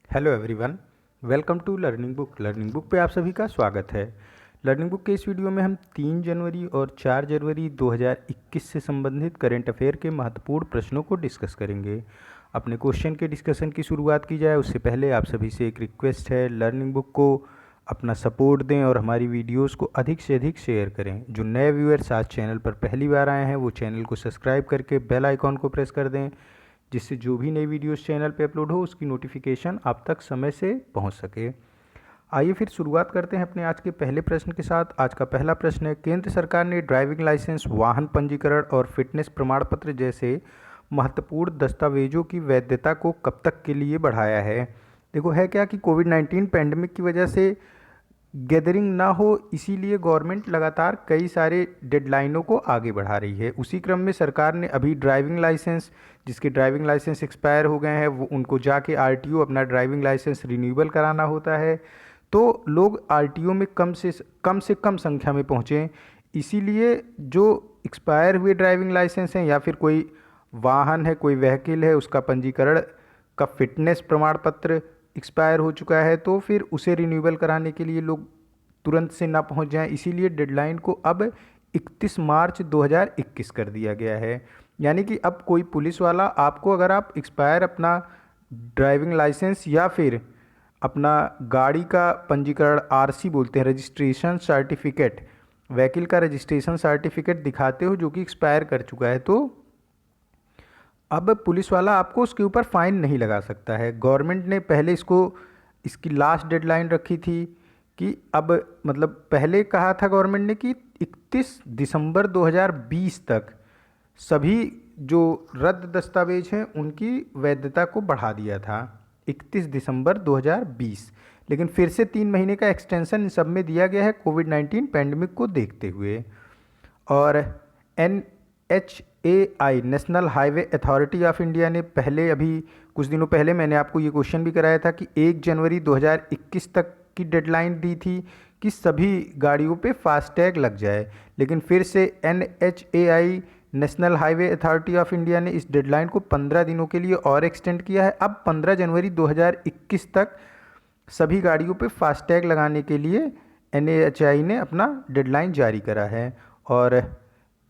Hello everyone, welcome to learning book पे आप सभी का स्वागत है। लर्निंग बुक के इस वीडियो में हम 3 जनवरी और 4 जनवरी 2021 से संबंधित करंट अफेयर के महत्वपूर्ण प्रश्नों को डिस्कस करेंगे। अपने क्वेश्चन के डिस्कशन की शुरुआत की जाए उससे पहले आप सभी से एक रिक्वेस्ट है, लर्निंग बुक को अपना सपोर्ट दें और हमारी वीडियोस को अधिक से अधिक शेयर करें। जो नए व्यूअर्स आज चैनल पर पहली बार आए हैं वो चैनल को सब्सक्राइब करके बेल आइकॉन को प्रेस कर दें, जिससे जो भी नई वीडियोस चैनल पे अपलोड हो उसकी नोटिफिकेशन आप तक समय से पहुंच सके। आइए फिर शुरुआत करते हैं अपने आज के पहले प्रश्न के साथ। आज का पहला प्रश्न है, केंद्र सरकार ने ड्राइविंग लाइसेंस, वाहन पंजीकरण और फिटनेस प्रमाण पत्र जैसे महत्वपूर्ण दस्तावेजों की वैधता को कब तक के लिए बढ़ाया है। देखो है क्या कि कोविड-19 पैंडमिक की वजह से गैदरिंग ना हो, इसीलिए गवर्नमेंट लगातार कई सारे डेडलाइनों को आगे बढ़ा रही है। उसी क्रम में सरकार ने अभी ड्राइविंग लाइसेंस, जिसके ड्राइविंग लाइसेंस एक्सपायर हो गए हैं, वो उनको जाके आरटीओ अपना ड्राइविंग लाइसेंस रिन्यूअल कराना होता है। तो लोग आरटीओ में कम से कम संख्या में पहुँचें, इसीलिए जो एक्सपायर हुए ड्राइविंग लाइसेंस हैं या फिर कोई वाहन है, कोई व्हीकल है, उसका पंजीकरण का फिटनेस प्रमाण पत्र एक्सपायर हो चुका है तो फिर उसे रिन्यूअल कराने के लिए लोग तुरंत से ना पहुंच जाएं, इसीलिए डेडलाइन को अब 31 मार्च 2021 कर दिया गया है। यानी कि अब कोई पुलिस वाला आपको, अगर आप एक्सपायर अपना ड्राइविंग लाइसेंस या फिर अपना गाड़ी का पंजीकरण, आरसी बोलते हैं, रजिस्ट्रेशन सर्टिफिकेट, व्हीकल का रजिस्ट्रेशन सर्टिफिकेट दिखाते हो जो कि एक्सपायर कर चुका है, तो अब पुलिस वाला आपको उसके ऊपर फ़ाइन नहीं लगा सकता है। गवर्नमेंट ने पहले इसकी लास्ट डेडलाइन रखी थी कि अब, मतलब पहले कहा था गवर्नमेंट ने कि 31 दिसंबर 2020 तक सभी जो रद्द दस्तावेज हैं उनकी वैधता को बढ़ा दिया था, 31 दिसंबर 2020। लेकिन फिर से 3 महीने का एक्सटेंशन इन सब में दिया गया है कोविड-19 पैंडमिक को देखते हुए। और NHAI, national highway authority of India ने पहले, अभी कुछ दिनों पहले मैंने आपको ये क्वेश्चन भी कराया था कि 1 जनवरी 2021 तक की डेडलाइन दी थी कि सभी गाड़ियों पे फास्टैग लग जाए। लेकिन फिर से NHAI, national highway authority of India ने इस डेडलाइन को 15 दिनों के लिए और एक्सटेंड किया है। अब 15 जनवरी 2021 तक सभी गाड़ियों पे फास्टैग लगाने के लिए NHAI ने अपना डेडलाइन जारी करा है। और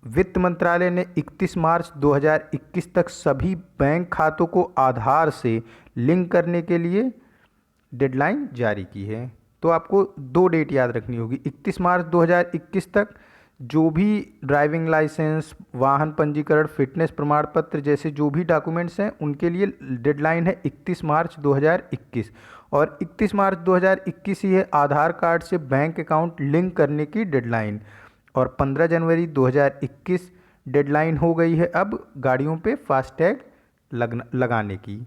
वित्त मंत्रालय ने 31 मार्च 2021 तक सभी बैंक खातों को आधार से लिंक करने के लिए डेडलाइन जारी की है। तो आपको 2 डेट याद रखनी होगी, 31 मार्च 2021 तक जो भी ड्राइविंग लाइसेंस, वाहन पंजीकरण, फिटनेस प्रमाण पत्र जैसे जो भी डॉक्यूमेंट्स हैं उनके लिए डेडलाइन है 31 मार्च 2021। और 31 मार्च 2021 ही है आधार कार्ड से बैंक अकाउंट लिंक करने की डेडलाइन। और 15 जनवरी 2021 डेडलाइन हो गई है अब गाड़ियों पे फास्टैग लगाने की।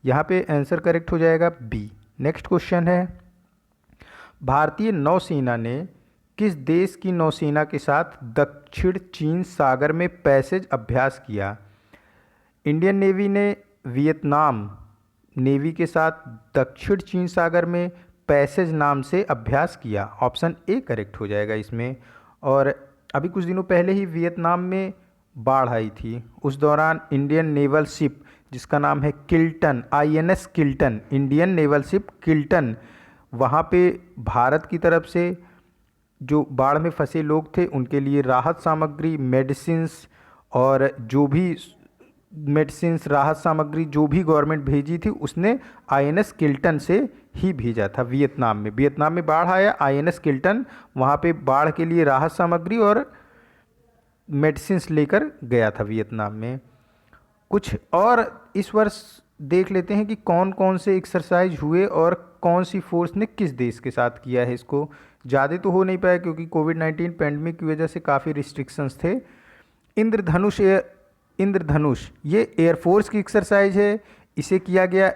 यहाँ पे आंसर करेक्ट हो जाएगा बी। नेक्स्ट क्वेश्चन है, भारतीय नौसेना ने किस देश की नौसेना के साथ दक्षिण चीन सागर में पैसेज अभ्यास किया। इंडियन नेवी ने वियतनाम नेवी के साथ दक्षिण चीन सागर में पैसेज नाम से अभ्यास किया। ऑप्शन ए करेक्ट हो जाएगा इसमें। और अभी कुछ दिनों पहले ही वियतनाम में बाढ़ आई थी, उस दौरान इंडियन नेवल शिप जिसका नाम है Kiltan, INS Kiltan, Indian naval ship Kiltan, वहाँ पे भारत की तरफ से जो बाढ़ में फंसे लोग थे उनके लिए राहत सामग्री, मेडिसिन्स और जो भी मेडिसिन्स, राहत सामग्री जो भी गवर्नमेंट भेजी थी उसने INS किल्टन से ही भेजा था वियतनाम में। वियतनाम में बाढ़ आया, INS किल्टन वहाँ पे बाढ़ के लिए राहत सामग्री और मेडिसिन्स लेकर गया था वियतनाम में। कुछ और इस वर्ष देख लेते हैं कि कौन कौन से एक्सरसाइज हुए और कौन सी फोर्स ने किस देश के साथ किया है। इसको ज़्यादा तो हो नहीं पाया क्योंकि कोविड-19 पैंडमिक की वजह से काफ़ी रिस्ट्रिक्शंस थे। इंद्रधनुष ये एयरफोर्स की एक्सरसाइज है, इसे किया गया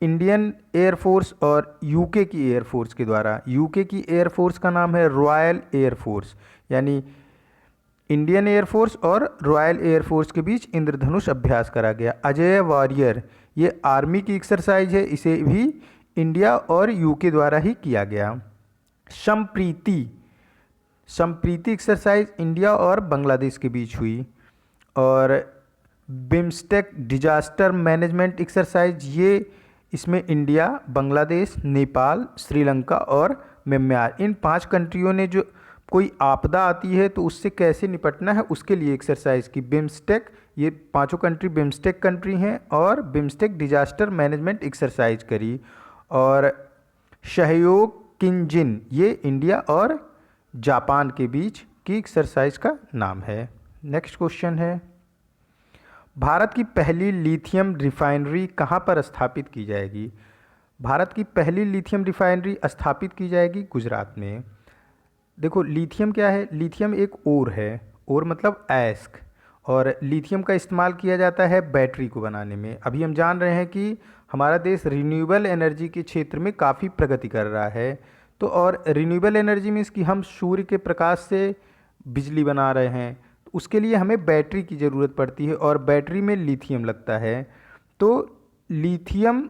इंडियन एयरफोर्स और यूके की एयरफोर्स के द्वारा। यूके की एयरफोर्स का नाम है रॉयल एयरफोर्स, यानी इंडियन एयरफोर्स और रॉयल एयरफोर्स के बीच इंद्रधनुष अभ्यास करा गया। अजय वॉरियर ये आर्मी की एक्सरसाइज है, इसे भी इंडिया और यूके द्वारा ही किया गया। संप्रीति एक्सरसाइज इंडिया और बांग्लादेश के बीच हुई। और बिम्स्टेक डिजास्टर मैनेजमेंट एक्सरसाइज, ये इसमें इंडिया, बांग्लादेश, नेपाल, श्रीलंका और म्यांमार, इन 5 कंट्रियों ने जो कोई आपदा आती है तो उससे कैसे निपटना है उसके लिए एक्सरसाइज की। बिम्स्टेक, ये पांचों कंट्री बिम्स्टेक कंट्री हैं और बिम्स्टेक डिजास्टर मैनेजमेंट एक्सरसाइज करी। और सहयोग किंजिन, ये इंडिया और जापान के बीच की एक्सरसाइज का नाम है। नेक्स्ट क्वेश्चन है, भारत की पहली लिथियम रिफाइनरी कहाँ पर स्थापित की जाएगी? भारत की पहली लिथियम रिफाइनरी स्थापित की जाएगी गुजरात में। देखो लिथियम क्या है? लिथियम एक ओर है, ओर मतलब अयस्क, और लिथियम का इस्तेमाल किया जाता है बैटरी को बनाने में। अभी हम जान रहे हैं कि हमारा देश रिन्यूएबल एनर्जी के क्षेत्र में काफ़ी प्रगति कर रहा है। तो और रिन्यूएबल एनर्जी मीन्स कि हम सूर्य के प्रकाश से बिजली बना रहे हैं, तो उसके लिए हमें बैटरी की ज़रूरत पड़ती है और बैटरी में लिथियम लगता है। तो लिथियम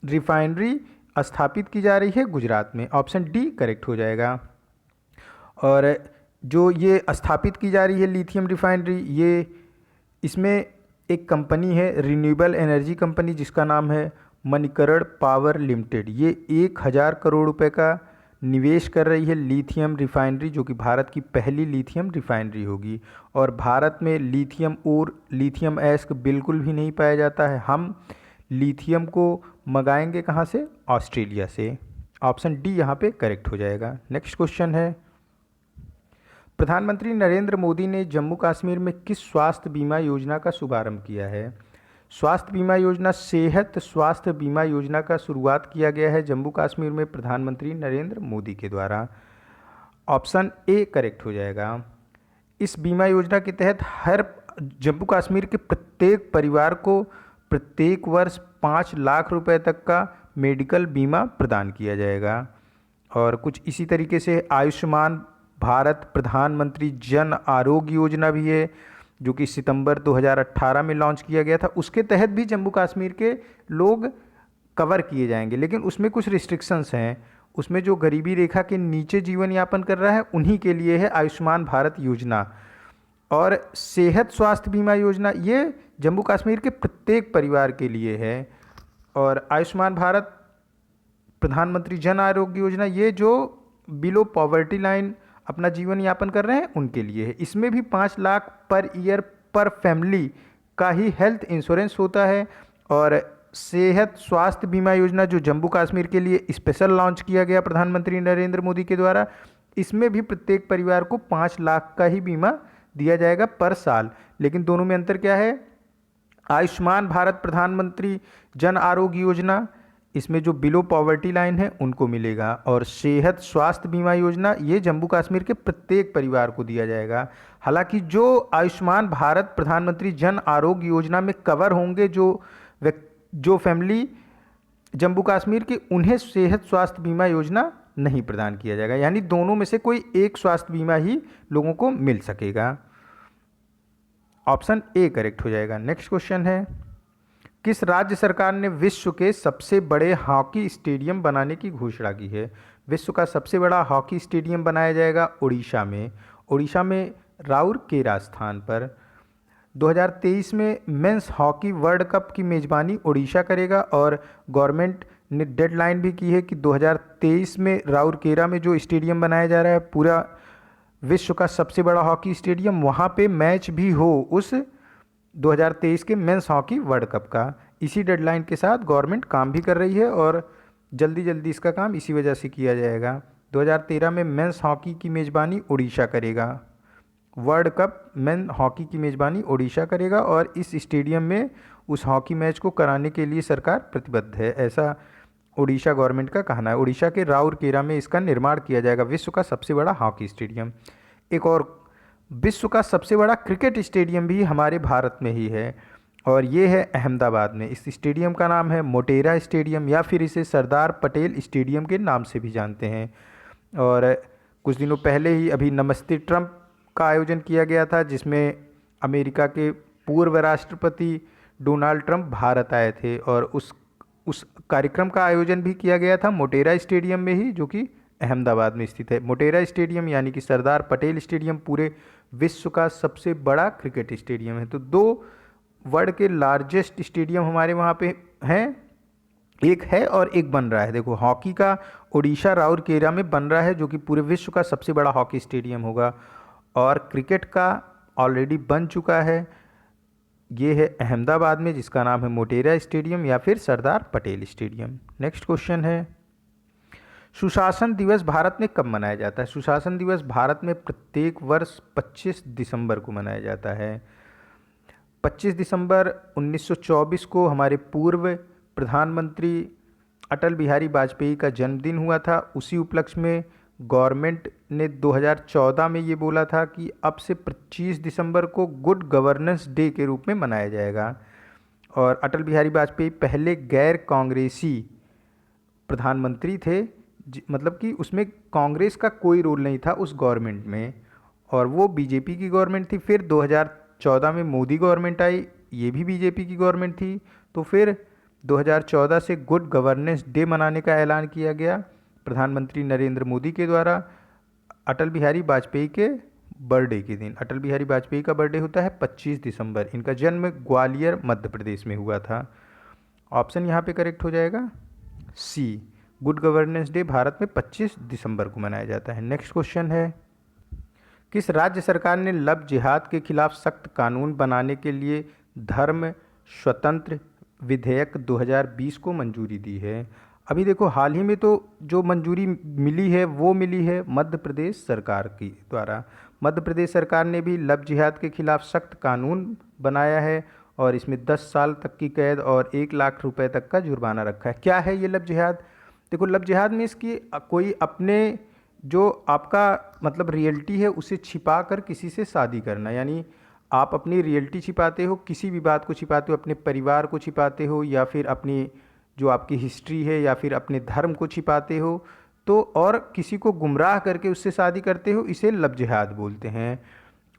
रिफाइनरी स्थापित की जा रही है गुजरात में। ऑप्शन डी करेक्ट हो जाएगा। और जो ये स्थापित की जा रही है लिथियम रिफाइनरी, ये इसमें एक कंपनी है रिन्यूएबल एनर्जी कंपनी जिसका नाम है मणिकरण पावर लिमिटेड। ये 1000 करोड़ रुपए का निवेश कर रही है लिथियम रिफाइनरी, जो कि भारत की पहली लिथियम रिफाइनरी होगी। और भारत में लिथियम और लिथियम अयस्क बिल्कुल भी नहीं पाया जाता है। हम लिथियम को मंगाएंगे कहाँ से? ऑस्ट्रेलिया से। ऑप्शन डी यहाँ पे करेक्ट हो जाएगा। नेक्स्ट क्वेश्चन है, प्रधानमंत्री नरेंद्र मोदी ने जम्मू कश्मीर में किस स्वास्थ्य बीमा योजना का शुभारंभ किया है? स्वास्थ्य बीमा योजना, सेहत स्वास्थ्य बीमा योजना का शुरुआत किया गया है जम्मू कश्मीर में प्रधानमंत्री नरेंद्र मोदी के द्वारा। ऑप्शन ए करेक्ट हो जाएगा। इस बीमा योजना के तहत हर जम्मू कश्मीर के प्रत्येक परिवार को प्रत्येक वर्ष 5 लाख रुपए तक का मेडिकल बीमा प्रदान किया जाएगा। और कुछ इसी तरीके से आयुष्मान भारत प्रधानमंत्री जन आरोग्य योजना भी है, जो कि सितंबर 2018 में लॉन्च किया गया था। उसके तहत भी जम्मू कश्मीर के लोग कवर किए जाएंगे, लेकिन उसमें कुछ रिस्ट्रिक्शंस हैं। उसमें जो गरीबी रेखा के नीचे जीवन यापन कर रहा है उन्हीं के लिए है आयुष्मान भारत योजना। और सेहत स्वास्थ्य बीमा योजना, ये जम्मू कश्मीर के प्रत्येक परिवार के लिए है। और आयुष्मान भारत प्रधानमंत्री जन आरोग्य योजना, ये जो बिलो पॉवर्टी लाइन अपना जीवन यापन कर रहे हैं उनके लिए है। इसमें भी 5 लाख पर ईयर पर फैमिली का ही हेल्थ इंश्योरेंस होता है। और सेहत स्वास्थ्य बीमा योजना जो जम्मू कश्मीर के लिए स्पेशल लॉन्च किया गया प्रधानमंत्री नरेंद्र मोदी के द्वारा, इसमें भी प्रत्येक परिवार को 5 लाख का ही बीमा दिया जाएगा पर साल। लेकिन दोनों में अंतर क्या है? आयुष्मान भारत प्रधानमंत्री जन आरोग्य योजना, इसमें जो बिलो पॉवर्टी लाइन है उनको मिलेगा, और सेहत स्वास्थ्य बीमा योजना ये जम्मू कश्मीर के प्रत्येक परिवार को दिया जाएगा। हालांकि जो आयुष्मान भारत प्रधानमंत्री जन आरोग्य योजना में कवर होंगे जो फैमिली जम्मू कश्मीर के, उन्हें सेहत स्वास्थ्य बीमा योजना नहीं प्रदान किया जाएगा। यानी दोनों में से कोई एक स्वास्थ्य बीमा ही लोगों को मिल सकेगा। ऑप्शन ए करेक्ट हो जाएगा। नेक्स्ट क्वेश्चन है, किस राज्य सरकार ने विश्व के सबसे बड़े हॉकी स्टेडियम बनाने की घोषणा की है? विश्व का सबसे बड़ा हॉकी स्टेडियम बनाया जाएगा उड़ीसा में। उड़ीसा में राउरकेला स्थान पर। 2023 में मेंस हॉकी वर्ल्ड कप की मेज़बानी उड़ीसा करेगा, और गवर्नमेंट ने डेडलाइन भी की है कि 2023 में राउरकेला में जो स्टेडियम बनाया जा रहा है, पूरा विश्व का सबसे बड़ा हॉकी स्टेडियम, वहाँ पे मैच भी हो उस 2023 के मेंस हॉकी वर्ल्ड कप का। इसी डेडलाइन के साथ गवर्नमेंट काम भी कर रही है और जल्दी जल्दी इसका काम इसी वजह से किया जाएगा। 2013 में मेंस हॉकी की मेज़बानी उड़ीसा करेगा। वर्ल्ड कप मेन हॉकी की मेज़बानी उड़ीसा करेगा, और इस स्टेडियम में उस हॉकी मैच को कराने के लिए सरकार प्रतिबद्ध है, ऐसा उड़ीसा गवर्नमेंट का कहना है। उड़ीसा के राउरकेला में इसका निर्माण किया जाएगा, विश्व का सबसे बड़ा हॉकी स्टेडियम। एक और विश्व का सबसे बड़ा क्रिकेट स्टेडियम भी हमारे भारत में ही है, और ये है अहमदाबाद में। इस स्टेडियम का नाम है मोटेरा स्टेडियम, या फिर इसे सरदार पटेल स्टेडियम के नाम से भी जानते हैं। और कुछ दिनों पहले ही अभी नमस्ते ट्रंप का आयोजन किया गया था, जिसमें अमेरिका के पूर्व राष्ट्रपति डोनाल्ड ट्रंप भारत आए थे, और उस कार्यक्रम का आयोजन भी किया गया था मोटेरा स्टेडियम में ही, जो कि अहमदाबाद में स्थित है। मोटेरा स्टेडियम यानी कि सरदार पटेल स्टेडियम पूरे विश्व का सबसे बड़ा क्रिकेट स्टेडियम है। तो 2 वर्ल्ड के लार्जेस्ट स्टेडियम हमारे वहाँ पे हैं, एक है और एक बन रहा है। देखो, हॉकी का ओडिशा राउरकेला में बन रहा है, जो कि पूरे विश्व का सबसे बड़ा हॉकी स्टेडियम होगा। और क्रिकेट का ऑलरेडी बन चुका है, ये है अहमदाबाद में, जिसका नाम है मोटेरा स्टेडियम या फिर Sardar Patel stadium. Next question है, सुशासन दिवस भारत में कब मनाया जाता है? सुशासन दिवस भारत में प्रत्येक वर्ष 25 दिसंबर को मनाया जाता है। 25 दिसंबर 1924 को हमारे पूर्व प्रधानमंत्री अटल बिहारी वाजपेयी का जन्मदिन हुआ था। उसी उपलक्ष्य में गवर्नमेंट ने 2014 में ये बोला था कि अब से 25 दिसंबर को गुड गवर्नेंस डे के रूप में मनाया जाएगा। और अटल बिहारी वाजपेयी पहले गैर कांग्रेसी प्रधानमंत्री थे, मतलब कि उसमें कांग्रेस का कोई रोल नहीं था उस गवर्नमेंट में, और वो बीजेपी की गवर्नमेंट थी। फिर 2014 में मोदी गवर्नमेंट आई, ये भी बीजेपी की गवर्नमेंट थी। तो फिर 2014 से गुड गवर्नेंस डे मनाने का ऐलान किया गया प्रधानमंत्री नरेंद्र मोदी के द्वारा अटल बिहारी वाजपेयी के बर्थडे के दिन। अटल बिहारी वाजपेयी का बर्थडे होता है 25 दिसंबर। इनका जन्म ग्वालियर मध्य प्रदेश में हुआ था। ऑप्शन यहाँ पे करेक्ट हो जाएगा सी, गुड गवर्नेंस डे भारत में 25 दिसंबर को मनाया जाता है। नेक्स्ट क्वेश्चन है, किस राज्य सरकार ने लव जिहाद के खिलाफ सख्त कानून बनाने के लिए धर्म स्वतंत्र विधेयक 2020 को मंजूरी दी है? अभी देखो, हाल ही में तो जो मंजूरी मिली है वो मिली है मध्य प्रदेश सरकार की द्वारा। मध्य प्रदेश सरकार ने भी लव जिहाद के खिलाफ सख्त कानून बनाया है और इसमें 10 साल तक की कैद और 1 लाख रुपए तक का जुर्माना रखा है। क्या है ये लव जिहाद? देखो, लव जिहाद में इसकी कोई अपने जो आपका मतलब रियलिटी है उसे छिपा कर किसी से शादी करना, यानी आप अपनी रियलिटी छिपाते हो, किसी भी बात को छिपाते हो, अपने परिवार को छिपाते हो, या फिर अपनी जो आपकी हिस्ट्री है या फिर अपने धर्म को छिपाते हो, तो और किसी को गुमराह करके उससे शादी करते हो, इसे लव जिहाद बोलते हैं।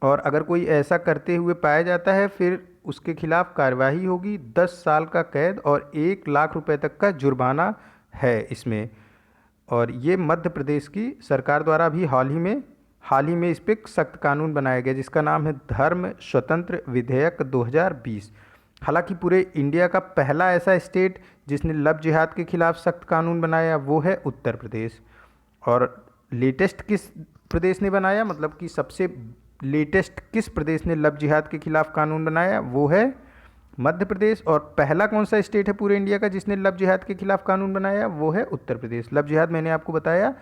और अगर कोई ऐसा करते हुए पाया जाता है फिर उसके खिलाफ कार्यवाही होगी, 10 साल का कैद और 1 लाख रुपए तक का जुर्माना है इसमें। और ये मध्य प्रदेश की सरकार द्वारा भी हाल ही में इस पर सख्त कानून बनाया गया, जिसका नाम है धर्म स्वतंत्र विधेयक 2020। हालांकि पूरे इंडिया का पहला ऐसा स्टेट जिसने लव जिहाद के खिलाफ सख्त कानून बनाया वो है उत्तर प्रदेश। और लेटेस्ट किस प्रदेश ने बनाया, मतलब कि सबसे लेटेस्ट किस प्रदेश ने लव जिहाद के खिलाफ कानून बनाया, वो है मध्य प्रदेश। और पहला कौन सा स्टेट है पूरे इंडिया का जिसने लव जिहाद के खिलाफ कानून बनाया, वो है उत्तर प्रदेश। लव जिहाद मैंने आपको बताया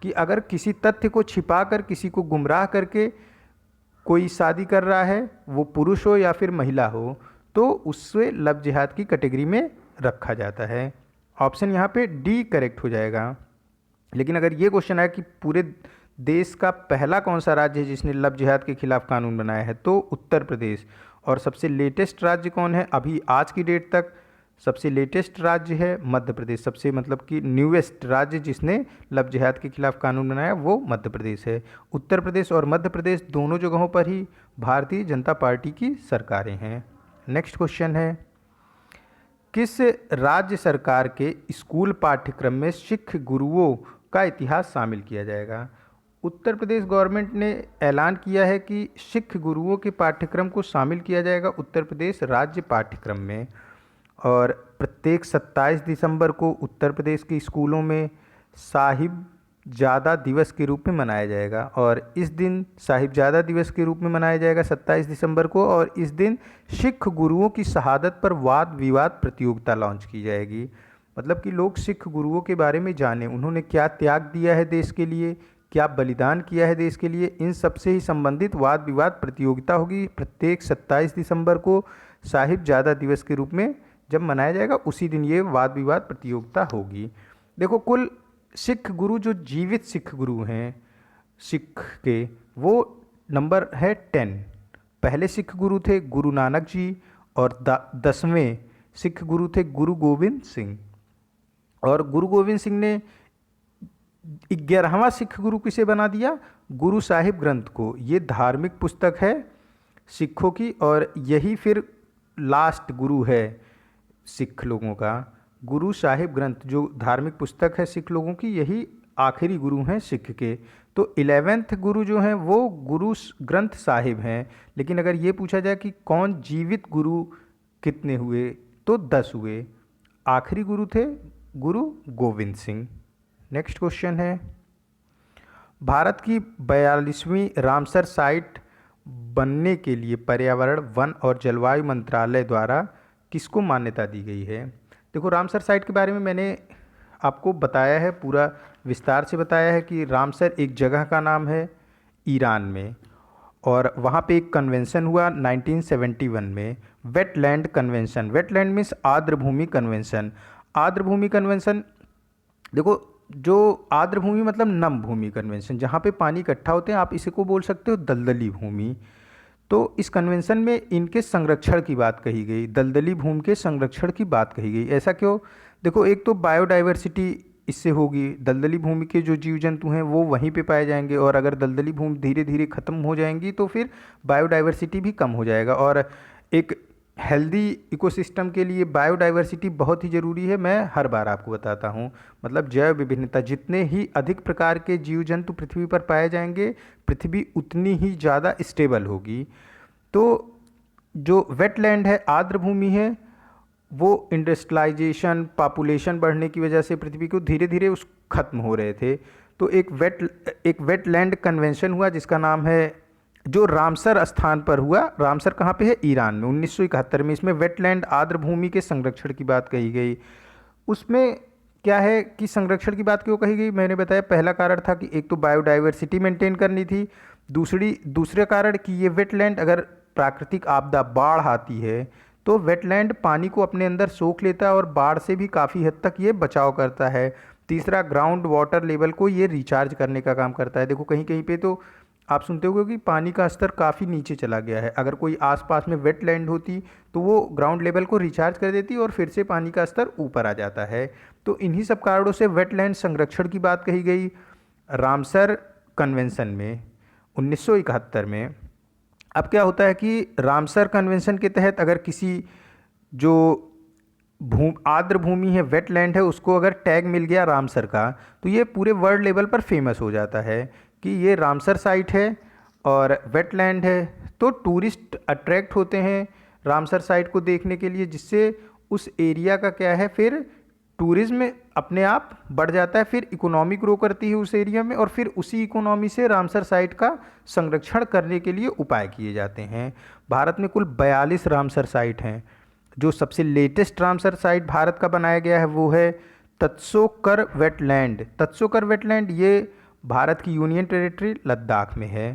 कि अगर किसी तथ्य को छिपाकर किसी को गुमराह करके कोई शादी कर रहा है, वो पुरुष हो या फिर महिला हो, तो उससे लव जिहाद की कैटेगरी में रखा जाता है। ऑप्शन यहाँ पे डी करेक्ट हो जाएगा। लेकिन अगर ये क्वेश्चन है कि पूरे देश का पहला कौन सा राज्य है जिसने लव जिहाद के खिलाफ कानून बनाया है, तो उत्तर प्रदेश। और सबसे लेटेस्ट राज्य कौन है अभी आज की डेट तक? सबसे लेटेस्ट राज्य है मध्य प्रदेश। सबसे मतलब कि न्यूएस्ट राज्य जिसने लव जिहाद के खिलाफ कानून बनाया वो मध्य प्रदेश है। उत्तर प्रदेश और मध्य प्रदेश दोनों जगहों पर ही भारतीय जनता पार्टी की सरकारें हैं। नेक्स्ट क्वेश्चन है, किस राज्य सरकार के स्कूल पाठ्यक्रम में सिख गुरुओं का इतिहास शामिल किया जाएगा? उत्तर प्रदेश गवर्नमेंट ने ऐलान किया है कि सिख गुरुओं के पाठ्यक्रम को शामिल किया जाएगा उत्तर प्रदेश राज्य पाठ्यक्रम में। और प्रत्येक 27 दिसंबर को उत्तर प्रदेश के स्कूलों में साहिबजादा दिवस के रूप में मनाया जाएगा। और इस दिन साहिबजादा दिवस के रूप में मनाया जाएगा 27 दिसंबर को। और इस दिन सिख गुरुओं की शहादत पर वाद विवाद प्रतियोगिता लॉन्च की जाएगी, मतलब कि लोग सिख गुरुओं के बारे में जानें, उन्होंने क्या त्याग दिया है देश के लिए, क्या बलिदान किया है देश के लिए, इन सब से ही संबंधित वाद विवाद प्रतियोगिता होगी प्रत्येक 27 दिसंबर को साहिबजादा दिवस के रूप में जब मनाया जाएगा, उसी दिन ये वाद विवाद प्रतियोगिता होगी। देखो, कुल सिख गुरु जो जीवित सिख गुरु हैं सिख के, वो नंबर है 10। पहले सिख गुरु थे गुरु नानक जी और 10वें सिख गुरु थे गुरु गोविंद सिंह। और गुरु गोविंद सिंह ने 11वां सिख गुरु किसे बना दिया? गुरु साहिब ग्रंथ को। ये धार्मिक पुस्तक है सिखों की और यही फिर लास्ट गुरु है सिख लोगों का। गुरु साहिब ग्रंथ जो धार्मिक पुस्तक है सिख लोगों की, यही आखिरी गुरु हैं सिख के। तो 11वें गुरु जो हैं वो गुरु ग्रंथ साहिब हैं। लेकिन अगर ये पूछा जाए कि कौन जीवित गुरु कितने हुए, तो 10 हुए। आखिरी गुरु थे गुरु गोविंद सिंह। नेक्स्ट क्वेश्चन है, भारत की 42वीं रामसर साइट बनने के लिए पर्यावरण, वन और जलवायु मंत्रालय द्वारा किसको मान्यता दी गई है? देखो, रामसर साइट के बारे में मैंने आपको बताया है, पूरा विस्तार से बताया है कि रामसर एक जगह का नाम है ईरान में, और वहाँ पे एक कन्वेंशन हुआ 1971 में, वेटलैंड कन्वेंशन। वेटलैंड मीन्स आर्द्र भूमि कन्वेंशन। आर्द्र भूमि कन्वेंशन, देखो, जो आर्द्र भूमि मतलब नम भूमि कन्वेंशन, जहाँ पे पानी इकट्ठा होते हैं, आप इसी को बोल सकते हो दलदली भूमि। तो इस कन्वेंशन में इनके संरक्षण की बात कही गई, दलदली भूमि के संरक्षण की बात कही गई। ऐसा क्यों? देखो, एक तो बायोडाइवर्सिटी इससे होगी, दलदली भूमि के जो जीव जंतु हैं वो वहीं पे पाए जाएंगे, और अगर दलदली भूमि धीरे धीरे ख़त्म हो जाएंगी तो फिर बायोडाइवर्सिटी भी कम हो जाएगा। और एक हेल्दी इकोसिस्टम के लिए बायोडाइवर्सिटी बहुत ही ज़रूरी है। मैं हर बार आपको बताता हूँ, मतलब जैव विभिन्नता, जितने ही अधिक प्रकार के जीव जंतु पृथ्वी पर पाए जाएंगे, पृथ्वी उतनी ही ज़्यादा स्टेबल होगी। तो जो वेटलैंड है, आर्द्र भूमि है, वो इंडस्ट्रियलाइजेशन, पॉपुलेशन बढ़ने की वजह से पृथ्वी को धीरे धीरे उस खत्म हो रहे थे। तो एक वेटलैंड कन्वेंशन हुआ जिसका नाम है, जो रामसर स्थान पर हुआ। रामसर कहाँ पे है? ईरान में, 1971 में। इसमें वेटलैंड, आर्द्र भूमि के संरक्षण की बात कही गई। उसमें क्या है कि संरक्षण की बात क्यों कही गई? मैंने बताया, पहला कारण था कि एक तो बायोडाइवर्सिटी मेंटेन करनी थी, दूसरे कारण कि ये वेटलैंड, अगर प्राकृतिक आपदा बाढ़ आती है तो वेटलैंड पानी को अपने अंदर सोख लेता है और बाढ़ से भी काफ़ी हद तक ये बचाव करता है। तीसरा, ग्राउंड वाटर लेवल को ये रिचार्ज करने का काम करता है। देखो, कहीं कहीं पे तो आप सुनते होगे कि पानी का स्तर काफ़ी नीचे चला गया है, अगर कोई आसपास में वेटलैंड होती तो वो ग्राउंड लेवल को रिचार्ज कर देती और फिर से पानी का स्तर ऊपर आ जाता है। तो इन्हीं सब कारणों से वेटलैंड संरक्षण की बात कही गई रामसर कन्वेंशन में 1971 में। अब क्या होता है कि रामसर कन्वेंशन के तहत अगर किसी जो आर्द्र भूमि है, वेटलैंड है, उसको अगर टैग मिल गया रामसर का, तो ये पूरे वर्ल्ड लेवल पर फेमस हो जाता है कि ये रामसर साइट है और वेटलैंड है। तो टूरिस्ट अट्रैक्ट होते हैं रामसर साइट को देखने के लिए, जिससे उस एरिया का क्या है, फिर टूरिज्म अपने आप बढ़ जाता है, फिर इकोनॉमी ग्रो करती है उस एरिया में, और फिर उसी इकोनॉमी से रामसर साइट का संरक्षण करने के लिए उपाय किए जाते हैं। भारत में कुल 42 रामसर साइट हैं। जो सबसे लेटेस्ट रामसर साइट भारत का बनाया गया है वो है तत्सोकर वेटलैंड। तत्सोकर वेटलैंड ये भारत की यूनियन टेरिटरी लद्दाख में है।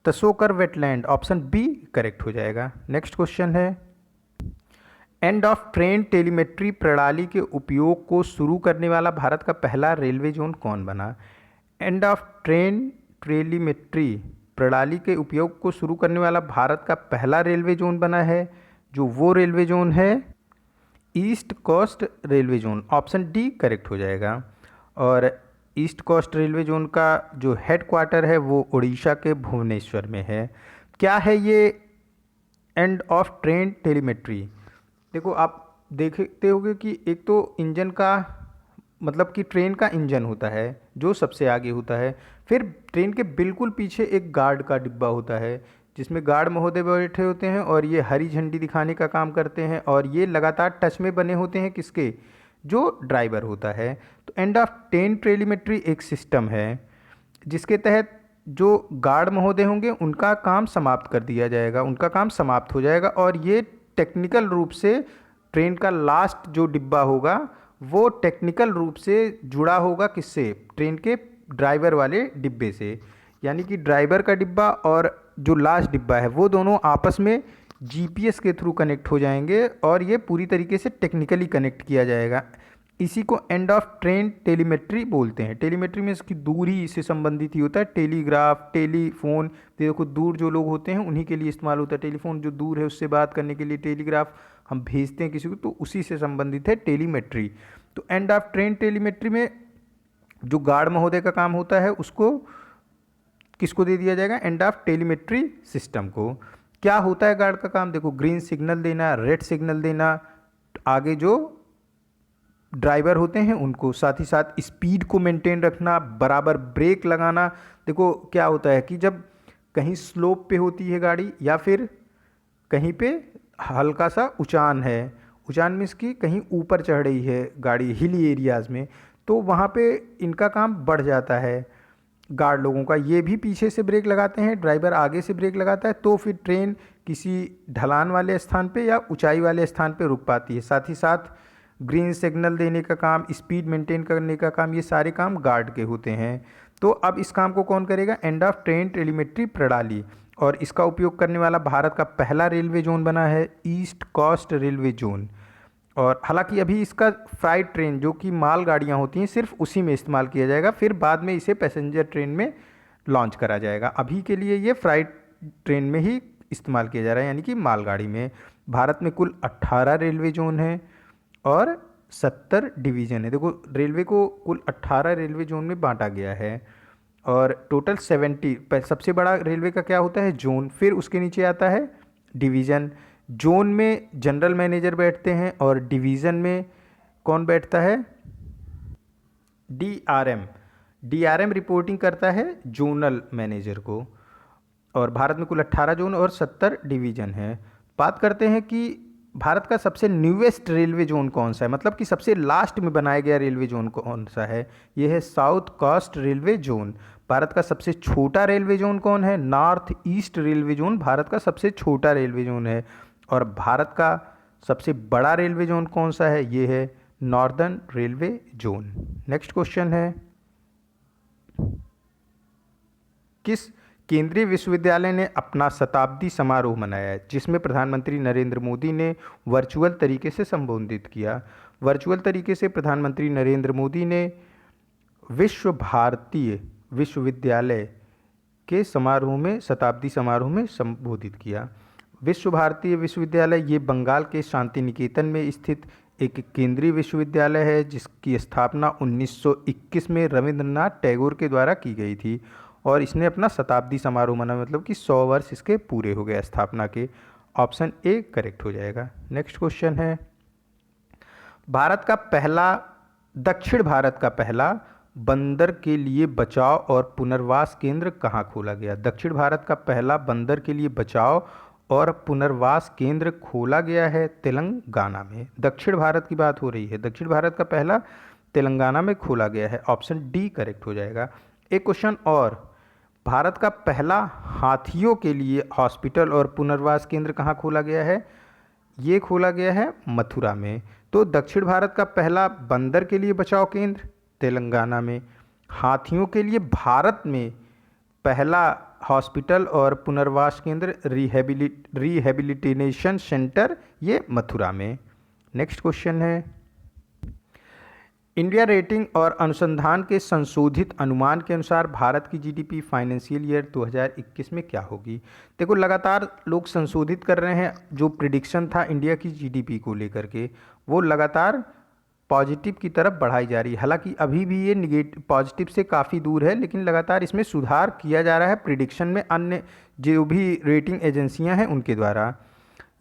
तत्सोकर वेटलैंड, ऑप्शन बी करेक्ट हो जाएगा। नेक्स्ट क्वेश्चन है, एंड ऑफ ट्रेन टेलीमेट्री प्रणाली के उपयोग को शुरू करने वाला भारत का पहला रेलवे जोन कौन बना? एंड ऑफ ट्रेन टेलीमेट्री प्रणाली के उपयोग को शुरू करने वाला भारत का पहला रेलवे जोन बना है, जो वो रेलवे जोन है east coast railway zone, option D correct हो जाएगा। और ईस्ट कोस्ट रेलवे जोन का जो हेड क्वार्टर है वो उड़ीसा के भुवनेश्वर में है। क्या है ये एंड ऑफ ट्रेन टेलीमेट्री? देखो, आप देखते होंगे कि एक तो इंजन का, मतलब कि ट्रेन का इंजन होता है जो सबसे आगे होता है, फिर ट्रेन के बिल्कुल पीछे एक गार्ड का डिब्बा होता है जिसमें गार्ड महोदय बैठे होते हैं और ये हरी झंडी दिखाने का काम करते हैं, और ये लगातार टच में बने होते हैं किसके? जो ड्राइवर होता है। तो एंड ऑफ ट्रेन टेलीमेट्री एक सिस्टम है जिसके तहत जो गार्ड महोदय होंगे उनका काम समाप्त कर दिया जाएगा, उनका काम समाप्त हो जाएगा, और ये टेक्निकल रूप से ट्रेन का लास्ट जो डिब्बा होगा वो टेक्निकल रूप से जुड़ा होगा किससे? ट्रेन के ड्राइवर वाले डिब्बे से। यानी कि ड्राइवर का डिब्बा और जो लास्ट डिब्बा है वो दोनों आपस में जीपीएस के थ्रू कनेक्ट हो जाएंगे, और ये पूरी तरीके से टेक्निकली कनेक्ट किया जाएगा। इसी को एंड ऑफ ट्रेन टेलीमेट्री बोलते हैं। टेलीमेट्री में इसकी दूरी से संबंधित ही होता है। टेलीग्राफ, टेलीफोन, देखो दूर जो लोग होते हैं उन्हीं के लिए इस्तेमाल होता है। टेलीफोन जो दूर है उससे बात करने के लिए, टेलीग्राफ हम भेजते हैं किसी को, तो उसी से संबंधित है टेलीमेट्री। तो एंड ऑफ ट्रेन टेलीमेट्री में जो गार्ड महोदय का काम होता है उसको किसको दे दिया जाएगा? एंड ऑफ टेलीमेट्री सिस्टम को। क्या होता है गार्ड का काम? देखो, ग्रीन सिग्नल देना, रेड सिग्नल देना आगे जो ड्राइवर होते हैं उनको, साथ ही साथ स्पीड को मेंटेन रखना, बराबर ब्रेक लगाना। देखो क्या होता है कि जब कहीं स्लोप पे होती है गाड़ी या फिर कहीं पे हल्का सा उचान है, उजान मीन्स कि कहीं ऊपर चढ़ रही है गाड़ी हिली एरियाज़ में, तो वहाँ पे इनका काम बढ़ जाता है गार्ड लोगों का। ये भी पीछे से ब्रेक लगाते हैं, ड्राइवर आगे से ब्रेक लगाता है, तो फिर ट्रेन किसी ढलान वाले स्थान पे या ऊंचाई वाले स्थान पे रुक पाती है। साथ ही साथ ग्रीन सिग्नल देने का काम, स्पीड मेंटेन करने का काम, ये सारे काम गार्ड के होते हैं। तो अब इस काम को कौन करेगा? एंड ऑफ ट्रेन टेलीमेट्री प्रणाली, और इसका उपयोग करने वाला भारत का पहला रेलवे जोन बना है ईस्ट कोस्ट रेलवे जोन। और हालांकि अभी इसका फ्राइट ट्रेन जो कि माल गाड़ियाँ होती हैं सिर्फ उसी में इस्तेमाल किया जाएगा, फिर बाद में इसे पैसेंजर ट्रेन में लॉन्च करा जाएगा। अभी के लिए ये फ्राइट ट्रेन में ही इस्तेमाल किया जा रहा है, यानी कि मालगाड़ी में। भारत में कुल 18 रेलवे जोन हैं और 70 डिवीज़न है। देखो रेलवे को कुल 18 रेलवे जोन में बांटा गया है और टोटल 70। सबसे बड़ा रेलवे का क्या होता है? जोन, फिर उसके नीचे आता है डिवीज़न। जोन में जनरल मैनेजर बैठते हैं और डिवीज़न में कौन बैठता है? डीआरएम। डीआरएम रिपोर्टिंग करता है जोनल मैनेजर को। और भारत में कुल 18 जोन और 70 डिवीज़न है। बात करते हैं कि भारत का सबसे न्यूएस्ट रेलवे जोन कौन सा है, मतलब कि सबसे लास्ट में बनाया गया रेलवे जोन कौन सा है? ये है south coast railway zone. Bharat का सबसे छोटा रेलवे जोन कौन है? North east railway zone Bharat का सबसे छोटा रेलवे जोन है। और भारत का सबसे बड़ा रेलवे जोन कौन सा है? ये है northern railway zone. Next question है, किस केंद्रीय विश्वविद्यालय ने अपना शताब्दी समारोह मनाया है जिसमें प्रधानमंत्री नरेंद्र मोदी ने वर्चुअल तरीके से संबोधित किया? वर्चुअल तरीके से प्रधानमंत्री नरेंद्र मोदी ने विश्व भारतीय विश्वविद्यालय के समारोह में, शताब्दी समारोह में संबोधित किया। विश्व भारतीय विश्वविद्यालय ये बंगाल के शांति निकेतन में स्थित एक केंद्रीय विश्वविद्यालय है जिसकी स्थापना 1921 में रविंद्रनाथ टैगोर के द्वारा की गई थी और इसने अपना शताब्दी समारोह मना, मतलब कि 100 वर्ष इसके पूरे हो गए स्थापना के। ऑप्शन ए करेक्ट हो जाएगा। नेक्स्ट क्वेश्चन है, दक्षिण भारत का पहला बंदर के लिए बचाव और पुनर्वास केंद्र कहाँ खोला गया? दक्षिण भारत का पहला बंदर के लिए बचाव और पुनर्वास केंद्र खोला गया है तेलंगाना में। दक्षिण भारत की बात हो रही है, दक्षिण भारत का पहला तेलंगाना में खोला गया है। ऑप्शन डी करेक्ट हो जाएगा। एक क्वेश्चन और, भारत का पहला हाथियों के लिए हॉस्पिटल और पुनर्वास केंद्र कहाँ खोला गया है? ये खोला गया है मथुरा में। तो दक्षिण भारत का पहला बंदर के लिए बचाव केंद्र तेलंगाना में, हाथियों के लिए भारत में पहला हॉस्पिटल और पुनर्वास केंद्र रिहेबिलिटेशन सेंटर ये मथुरा में। नेक्स्ट क्वेश्चन है, इंडिया रेटिंग और अनुसंधान के संशोधित अनुमान के अनुसार भारत की जीडीपी फाइनेंशियल ईयर 2021 में क्या होगी? देखो लगातार लोग संशोधित कर रहे हैं, जो प्रिडिक्शन था इंडिया की जीडीपी को लेकर के वो लगातार पॉजिटिव की तरफ बढ़ाई जा रही है। हालांकि अभी भी ये निगेटिव पॉजिटिव से काफ़ी दूर है, लेकिन लगातार इसमें सुधार किया जा रहा है प्रिडिक्शन में अन्य जो भी रेटिंग एजेंसियां हैं उनके द्वारा।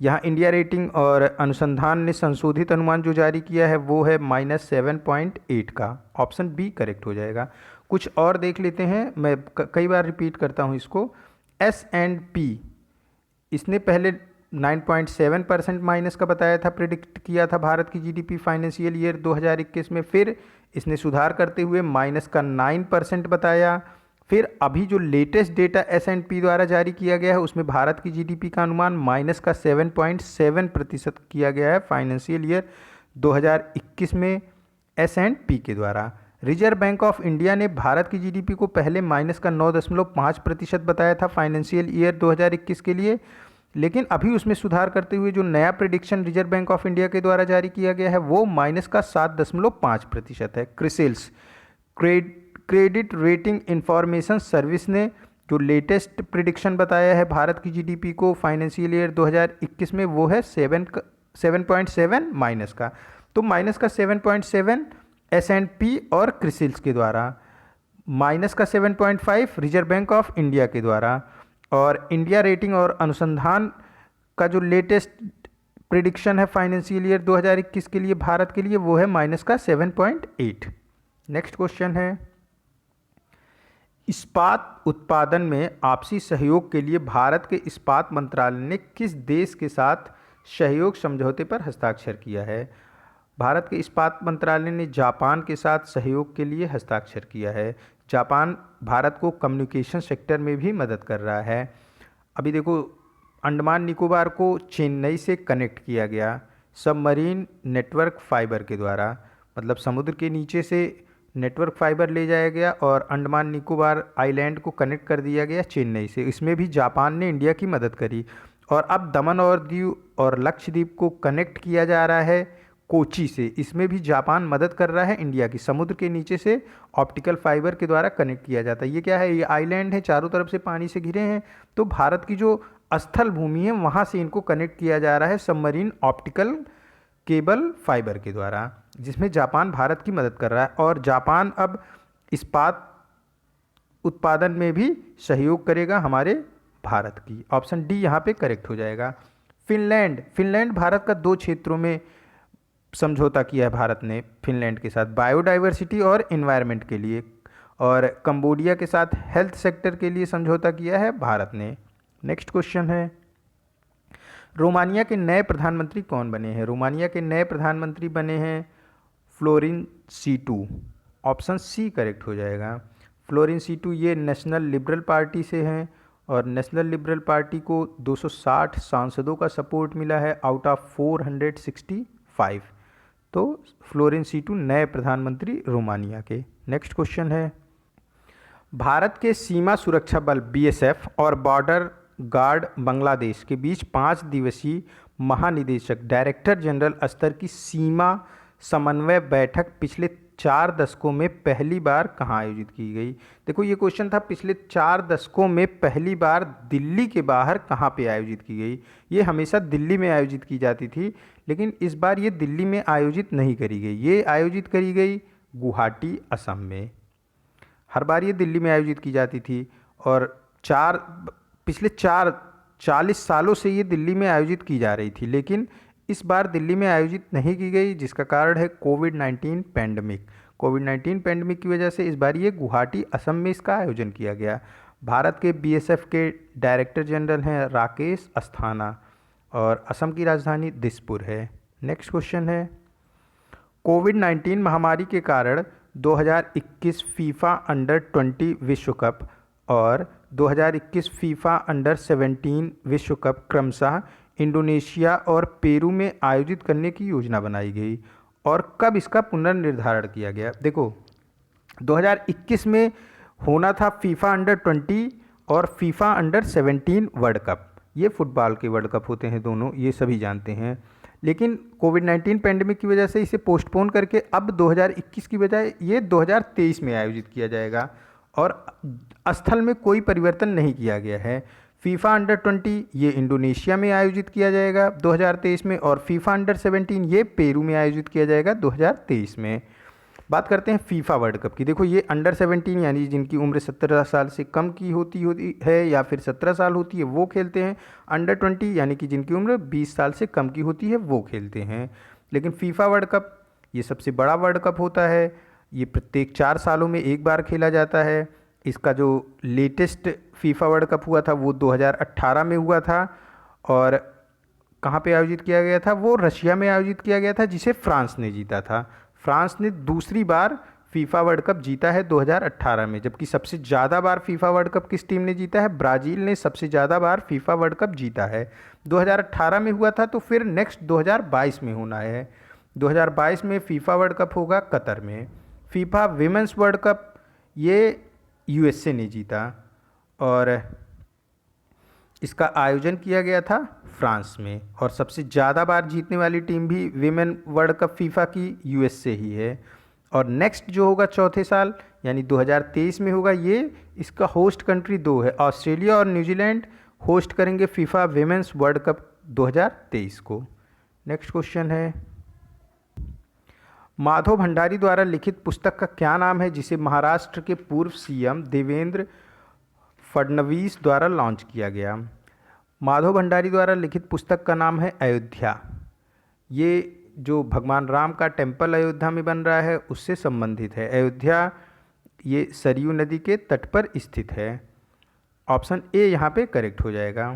यहाँ इंडिया रेटिंग और अनुसंधान ने संशोधित अनुमान जो जारी किया है वो है -7.8 का। ऑप्शन बी करेक्ट हो जाएगा। कुछ और देख लेते हैं, मैं कई बार रिपीट करता हूँ इसको। S&P इसने पहले 9.7% माइनस का बताया था, प्रिडिक्ट किया था भारत की जीडीपी फाइनेंशियल ईयर 2021 में। फिर इसने सुधार करते हुए -9% बताया। फिर अभी जो लेटेस्ट डेटा S&P द्वारा जारी किया गया है उसमें भारत की जीडीपी का अनुमान -7.7% किया गया है फाइनेंशियल ईयर 2021 में S&P के द्वारा। रिजर्व बैंक ऑफ इंडिया ने भारत की जीडीपी को पहले -9.5% बताया था फाइनेंशियल ईयर 2021 के लिए, लेकिन अभी उसमें सुधार करते हुए जो नया prediction reserve bank of India के द्वारा जारी किया गया है वो -7.5% है। क्रिसिल्स क्रेडिट रेटिंग इंफॉर्मेशन सर्विस ने जो लेटेस्ट प्रिडिक्शन बताया है भारत की जीडीपी को फाइनेंशियल ईयर 2021 में वो है 7.7 माइनस का। तो माइनस का 7.7 S&P और क्रिसिल्स के द्वारा, माइनस का 7.5 रिजर्व बैंक ऑफ इंडिया के द्वारा, और इंडिया रेटिंग और अनुसंधान का जो लेटेस्ट प्रिडिक्शन है फाइनेंशियल ईयर 2021 के लिए भारत के लिए वो है -7.8। नेक्स्ट क्वेश्चन है, इस्पात उत्पादन में आपसी सहयोग के लिए भारत के इस्पात मंत्रालय ने किस देश के साथ सहयोग समझौते पर हस्ताक्षर किया है? भारत के इस्पात मंत्रालय ने जापान के साथ सहयोग के लिए हस्ताक्षर किया है। जापान भारत को कम्युनिकेशन सेक्टर में भी मदद कर रहा है। अभी देखो, अंडमान निकोबार को चेन्नई से कनेक्ट किया गया सबमरीन नेटवर्क फाइबर के द्वारा, मतलब समुद्र के नीचे से नेटवर्क फाइबर ले जाया गया और अंडमान निकोबार आइलैंड को कनेक्ट कर दिया गया चेन्नई से। इसमें भी जापान ने इंडिया की मदद करी। और अब दमन और दीव और लक्षद्वीप को कनेक्ट किया जा रहा है कोची से। इसमें भी जापान मदद कर रहा है इंडिया की। समुद्र के नीचे से ऑप्टिकल फाइबर के द्वारा कनेक्ट किया जाता है। ये क्या है? ये आइलैंड है, चारों तरफ से पानी से घिरे हैं। तो भारत की जो स्थल भूमि है वहाँ से इनको कनेक्ट किया जा रहा है सबमरीन ऑप्टिकल केबल फाइबर के द्वारा, जिसमें जापान भारत की मदद कर रहा है। और जापान अब इस्पात उत्पादन में भी सहयोग करेगा हमारे भारत की। ऑप्शन डी यहाँ पे करेक्ट हो जाएगा। फिनलैंड भारत का 2 क्षेत्रों में समझौता किया है भारत ने फिनलैंड के साथ, बायोडाइवर्सिटी और इन्वायरमेंट के लिए। और कंबोडिया के साथ हेल्थ सेक्टर के लिए समझौता किया है भारत ने। नेक्स्ट क्वेश्चन है, रोमानिया के नए प्रधानमंत्री कौन बने हैं? रोमानिया के नए प्रधानमंत्री बने हैं Florin Citu. Option C correct हो जाएगा। फ्लोरिन सीटू ये नेशनल लिबरल पार्टी से हैं और नेशनल लिबरल पार्टी को 260 सांसदों का सपोर्ट मिला है आउट ऑफ 465। तो फ्लोरिन सीटू नए प्रधानमंत्री रोमानिया के। नेक्स्ट क्वेश्चन है, भारत के सीमा सुरक्षा बल बीएसएफ और बॉर्डर गार्ड बांग्लादेश के बीच 5 दिवसीय महानिदेशक डायरेक्टर जनरल स्तर की सीमा समन्वय बैठक पिछले 4 दशकों में पहली बार कहाँ आयोजित की गई? देखो, ये क्वेश्चन था पिछले 4 दशकों में पहली बार दिल्ली के बाहर कहाँ पे आयोजित की गई। ये हमेशा दिल्ली में आयोजित की जाती थी, लेकिन इस बार ये दिल्ली में आयोजित नहीं करी गई। ये आयोजित करी गई गुवाहाटी, असम में। हर बार ये दिल्ली में आयोजित की जाती थी और पिछले 40 सालों से ये दिल्ली में आयोजित की जा रही थी, लेकिन इस बार दिल्ली में आयोजित नहीं की गई, जिसका कारण है कोविड-19 पैंडमिक। कोविड-19 पैंडमिक की वजह से इस बार ये गुवाहाटी, असम में इसका आयोजन किया गया। भारत के बीएसएफ के डायरेक्टर जनरल हैं राकेश अस्थाना और असम की राजधानी दिसपुर है। नेक्स्ट क्वेश्चन है, कोविड-19 महामारी के कारण 2021 फीफा अंडर-20 विश्व कप और 2021 फीफा अंडर-17 विश्व कप क्रमशः इंडोनेशिया और पेरू में आयोजित करने की योजना बनाई गई। और कब इसका पुनर्निर्धारण किया गया? देखो, 2021 में होना था फीफा अंडर-20 और फीफा अंडर-17 वर्ल्ड कप। ये फुटबॉल के वर्ल्ड कप होते हैं दोनों, ये सभी जानते हैं। लेकिन कोविड-19 पैंडमिक की वजह से इसे पोस्टपोन करके अब 2021 की बजाय ये 2023 में आयोजित किया जाएगा और स्थल में कोई परिवर्तन नहीं किया गया है। फीफा अंडर-20 ये इंडोनेशिया में आयोजित किया जाएगा 2023 में और फीफा अंडर-17 ये पेरू में आयोजित किया जाएगा 2023 में। बात करते हैं फीफा वर्ल्ड कप की। देखो, ये अंडर-17 यानी जिनकी उम्र 17 साल से कम की होती है या फिर 17 साल होती है वो खेलते हैं। अंडर-20 यानी कि जिनकी उम्र 20 साल से कम की होती है वो खेलते हैं। लेकिन फीफा वर्ल्ड कप ये सबसे बड़ा वर्ल्ड कप होता है। ये प्रत्येक 4 सालों में एक बार खेला जाता है। इसका जो लेटेस्ट फीफा वर्ल्ड कप हुआ था वो 2018 में हुआ था और कहाँ पे आयोजित किया गया था? वो रशिया में आयोजित किया गया था, जिसे फ्रांस ने जीता था। फ्रांस ने दूसरी बार फीफा वर्ल्ड कप जीता है 2018 में, जबकि सबसे ज़्यादा बार फीफा वर्ल्ड कप किस टीम ने जीता है? ब्राज़ील ने सबसे ज़्यादा बार फीफा वर्ल्ड कप जीता है। 2018 में हुआ था, तो फिर नेक्स्ट 2022 में होना है। 2022 में फीफा वर्ल्ड कप होगा कतर में। फीफा विमेंस वर्ल्ड कप ये यूएसए ने जीता और इसका आयोजन किया गया था फ्रांस में। और सबसे ज़्यादा बार जीतने वाली टीम भी विमेन वर्ल्ड कप फीफा की यूएसए ही है। और नेक्स्ट जो होगा चौथे साल यानी 2023 में होगा, ये इसका होस्ट कंट्री 2 है। ऑस्ट्रेलिया और न्यूजीलैंड होस्ट करेंगे फीफा विमेंस वर्ल्ड कप 2023 को। नेक्स्ट क्वेश्चन है, माधव भंडारी द्वारा लिखित पुस्तक का क्या नाम है जिसे महाराष्ट्र के पूर्व सीएम देवेंद्र फडणवीस द्वारा लॉन्च किया गया? माधव भंडारी द्वारा लिखित पुस्तक का नाम है अयोध्या। ये जो भगवान राम का टेम्पल अयोध्या में बन रहा है उससे संबंधित है। अयोध्या ये सरयू नदी के तट पर स्थित है। ऑप्शन ए यहाँ पे करेक्ट हो जाएगा।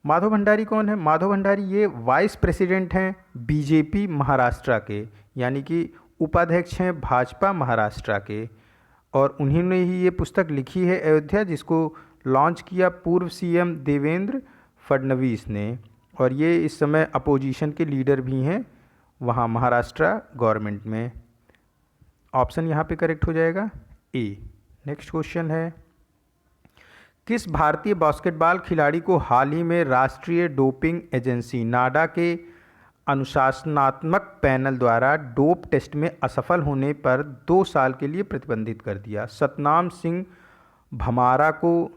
माधव भंडारी कौन है? माधव भंडारी ये वाइस प्रेसिडेंट हैं बीजेपी महाराष्ट्र के, यानी कि उपाध्यक्ष हैं भाजपा महाराष्ट्र के, और उन्होंने ही ये पुस्तक लिखी है अयोध्या, जिसको लॉन्च किया पूर्व सीएम देवेंद्र फडणवीस ने, और ये इस समय अपोजिशन के लीडर भी हैं वहाँ महाराष्ट्र गवर्नमेंट में। ऑप्शन यहाँ पे करेक्ट हो जाएगा ए। नेक्स्ट क्वेश्चन है, किस भारतीय बास्केटबॉल खिलाड़ी को हाल ही में राष्ट्रीय डोपिंग एजेंसी नाडा के अनुशासनात्मक पैनल द्वारा डोप टेस्ट में असफल होने पर 2 साल के लिए प्रतिबंधित कर दिया? सतनाम सिंह भमारा को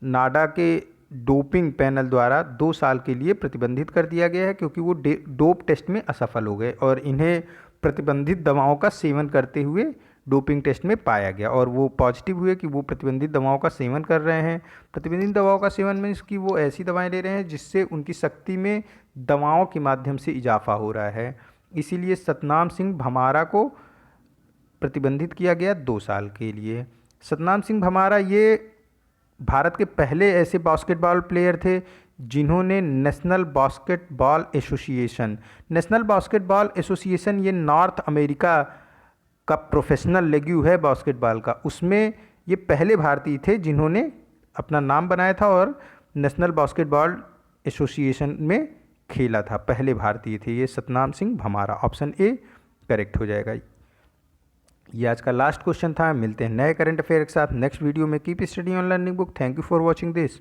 नाडा के डोपिंग पैनल द्वारा 2 साल के लिए प्रतिबंधित कर दिया गया है, क्योंकि वो डोप टेस्ट में असफल हो गए और इन्हें प्रतिबंधित दवाओं का सेवन करते हुए डोपिंग टेस्ट में पाया गया, और वो पॉजिटिव हुए कि वो प्रतिबंधित दवाओं का सेवन कर रहे हैं। प्रतिबंधित दवाओं का सेवन मीन्स कि वो ऐसी दवाएं ले रहे हैं जिससे उनकी शक्ति में दवाओं के माध्यम से इजाफा हो रहा है, इसीलिए सतनाम सिंह भमारा को प्रतिबंधित किया गया 2 साल के लिए। सतनाम सिंह भमारा ये भारत के पहले ऐसे बास्केटबॉल प्लेयर थे जिन्होंने नेशनल बास्केटबॉल एसोसिएशन ये नॉर्थ अमेरिका का प्रोफेशनल लीग है बास्केटबॉल का, उसमें ये पहले भारतीय थे जिन्होंने अपना नाम बनाया था और नेशनल बास्केटबॉल एसोसिएशन में खेला था, पहले भारतीय थे ये Satnam Singh Bhamara. Option A correct हो जाएगा। ये आज का लास्ट क्वेश्चन था। मिलते हैं नए करंट अफेयर के साथ नेक्स्ट वीडियो में। Keep study on learning book. Thank you for watching this.